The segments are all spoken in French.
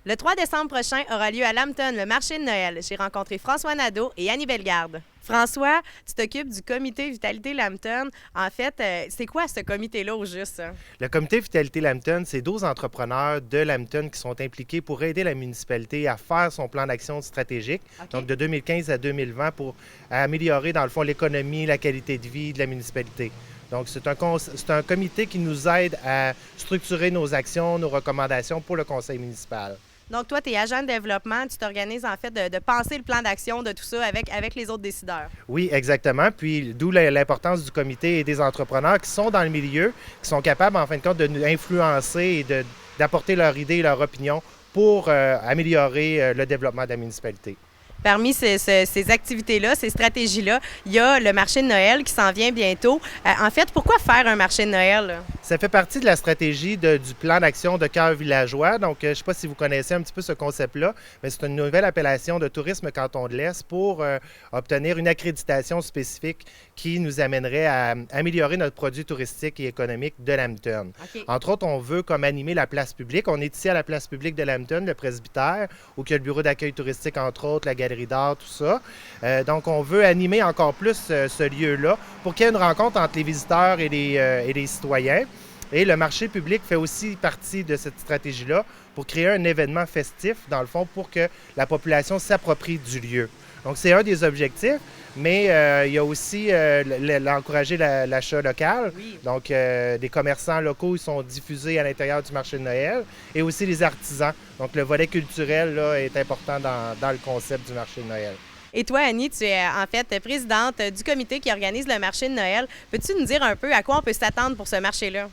Le 3 décembre prochain aura lieu à Lambton le marché de Noël. J'ai rencontré François Nadeau et Annie Bellegarde. François, tu t'occupes du comité Vitalité Lambton. En fait, c'est quoi ce comité-là au juste? Le comité Vitalité Lambton, c'est 12 entrepreneurs de Lambton qui sont impliqués pour aider la municipalité à faire son plan d'action stratégique, donc de 2015 à 2020, pour améliorer, dans le fond, l'économie, la qualité de vie de la municipalité. Donc, c'est un comité qui nous aide à structurer nos actions, nos recommandations pour le conseil municipal. Donc, toi, tu es agent de développement, tu t'organises en fait de penser le plan d'action de tout ça avec les autres décideurs. Oui, exactement. Puis, d'où l'importance du comité et des entrepreneurs qui sont dans le milieu, qui sont capables, en fin de compte, de nous influencer et d'apporter leurs idées et leurs opinions pour améliorer le développement de la municipalité. Parmi ces activités-là, ces stratégies-là, il y a le marché de Noël qui s'en vient bientôt. En fait, pourquoi faire un marché de Noël? Ça fait partie de la stratégie du plan d'action de cœur villageois. Donc, je ne sais pas si vous connaissez un petit peu ce concept-là, mais c'est une nouvelle appellation de tourisme canton de l'Est pour obtenir une accréditation spécifique qui nous amènerait à améliorer notre produit touristique et économique de Lambton. Okay. Entre autres, on veut comme animer la place publique. On est ici à la place publique de Lambton, le presbytère, où il y a le bureau d'accueil touristique, entre autres, la galerie d'art, tout ça. Donc, on veut animer encore plus ce lieu-là pour qu'il y ait une rencontre entre les visiteurs et les citoyens. Et le marché public fait aussi partie de cette stratégie-là pour créer un événement festif, dans le fond, pour que la population s'approprie du lieu. Donc, c'est un des objectifs, mais il y a aussi l'encourager l'achat local. Oui. Donc, des commerçants locaux ils sont diffusés à l'intérieur du marché de Noël et aussi les artisans. Donc, le volet culturel là, est important dans le concept du marché de Noël. Et toi, Annie, tu es en fait présidente du comité qui organise le marché de Noël. Peux-tu nous dire un peu à quoi on peut s'attendre pour ce marché-là?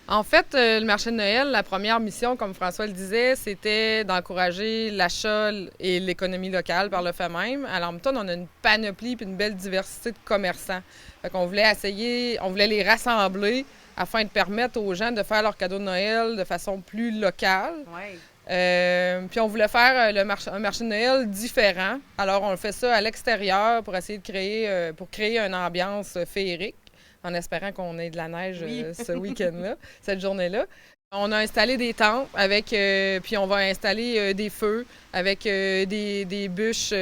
En fait, le marché de Noël, la première mission, comme François le disait, c'était d'encourager l'achat et l'économie locale par le fait même. À Lambton, on a une panoplie et une belle diversité de commerçants. Fait qu'on voulait on voulait les rassembler afin de permettre aux gens de faire leurs cadeaux de Noël de façon plus locale. Ouais. Puis on voulait faire un marché de Noël différent. Alors on fait ça à l'extérieur pour essayer de créer une ambiance féerique, en espérant qu'on ait de la neige ce week-end-là, cette journée-là. On a installé des tentes puis on va installer des feux avec des bûches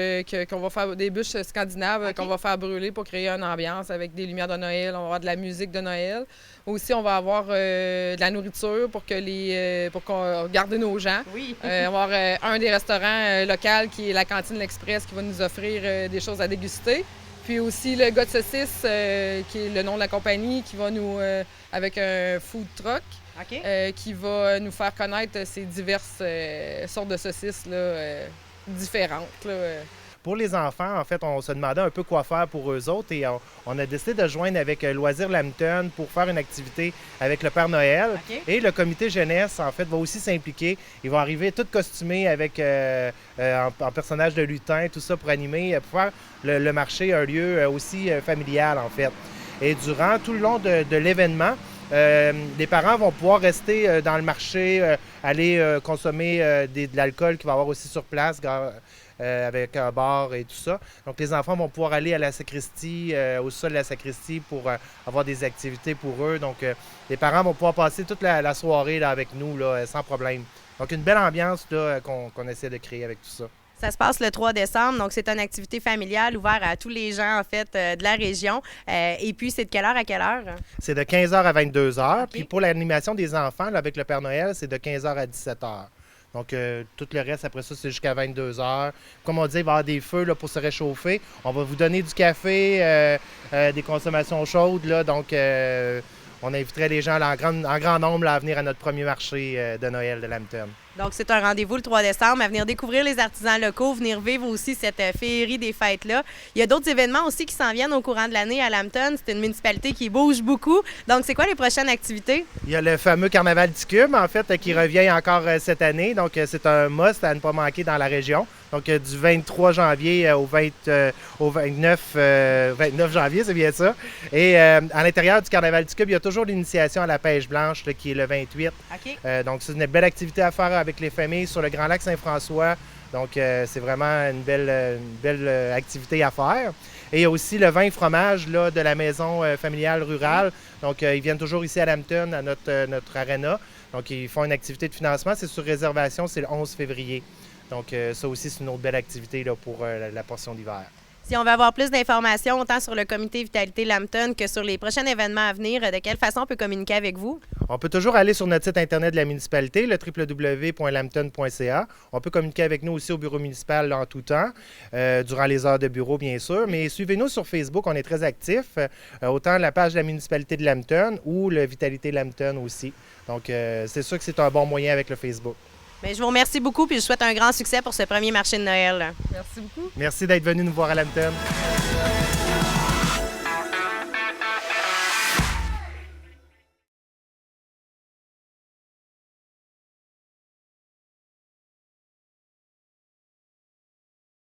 qu'on va faire, des bûches scandinaves qu'on va faire brûler pour créer une ambiance avec des lumières de Noël. On va avoir de la musique de Noël. Aussi, on va avoir de la nourriture pour qu'on garde nos gens. Oui. On va avoir un des restaurants locaux qui est la cantine L'Express qui va nous offrir des choses à déguster. Puis aussi le gars de saucisse, qui est le nom de la compagnie, qui va avec un food truck, qui va nous faire connaître ces diverses sortes de saucisses là, différentes. Là. Pour les enfants, en fait, on se demandait un peu quoi faire pour eux autres et on a décidé de joindre avec Loisirs Lambton pour faire une activité avec le Père Noël. Et le comité jeunesse, en fait, va aussi s'impliquer. Ils vont arriver tout costumés avec en personnage de lutin, tout ça pour animer, pour faire le marché un lieu aussi familial, en fait. Et durant tout le long de l'événement, les parents vont pouvoir rester dans le marché, aller consommer de l'alcool qu'il va y avoir aussi sur place avec un bar et tout ça. Donc, les enfants vont pouvoir aller à la sacristie, au sol de la sacristie pour avoir des activités pour eux. Donc, les parents vont pouvoir passer toute la soirée là, avec nous là, sans problème. Donc, une belle ambiance là, qu'on essaie de créer avec tout ça. Ça se passe le 3 décembre, donc c'est une activité familiale ouverte à tous les gens, en fait, de la région. Et puis, c'est de quelle heure à quelle heure? C'est de 15h à 22h. Puis pour l'animation des enfants, là, avec le Père Noël, c'est de 15h à 17h. Donc, tout le reste, après ça, c'est jusqu'à 22h. Comme on dit, il va y avoir des feux là, pour se réchauffer. On va vous donner du café, des consommations chaudes. Là, donc, on inviterait les gens là, en grand nombre là, à venir à notre premier marché de Noël de Lambton. Donc, c'est un rendez-vous le 3 décembre à venir découvrir les artisans locaux, venir vivre aussi cette féerie des fêtes-là. Il y a d'autres événements aussi qui s'en viennent au courant de l'année à Lambton. C'est une municipalité qui bouge beaucoup. Donc, c'est quoi les prochaines activités? Il y a le fameux Carnaval d'Icube, en fait, qui revient encore cette année. Donc, c'est un must à ne pas manquer dans la région. Donc, du 23 janvier au 29 janvier, c'est bien ça. Et à l'intérieur du Carnaval d'Icube, il y a toujours l'initiation à la pêche blanche là, qui est le 28. OK. Donc, c'est une belle activité à faire avec les familles sur le Grand Lac Saint-François Donc, c'est vraiment une belle activité à faire. Et il y a aussi le vin et fromage là, de la maison familiale rurale. Donc, ils viennent toujours ici à Lambton, à notre aréna. Donc, ils font une activité de financement. C'est sur réservation, c'est le 11 février. Donc, ça aussi, c'est une autre belle activité là, pour la portion d'hiver. Si on veut avoir plus d'informations, autant sur le comité Vitalité Lambton que sur les prochains événements à venir, de quelle façon on peut communiquer avec vous? On peut toujours aller sur notre site Internet de la municipalité, le www.lambton.ca. On peut communiquer avec nous aussi au bureau municipal là, en tout temps, durant les heures de bureau, bien sûr. Mais suivez-nous sur Facebook, on est très actifs, autant la page de la municipalité de Lambton ou le Vitalité Lambton aussi. Donc, c'est sûr que c'est un bon moyen avec le Facebook. Bien, je vous remercie beaucoup puis je souhaite un grand succès pour ce premier marché de Noël. Merci beaucoup. Merci d'être venu nous voir à Lambton.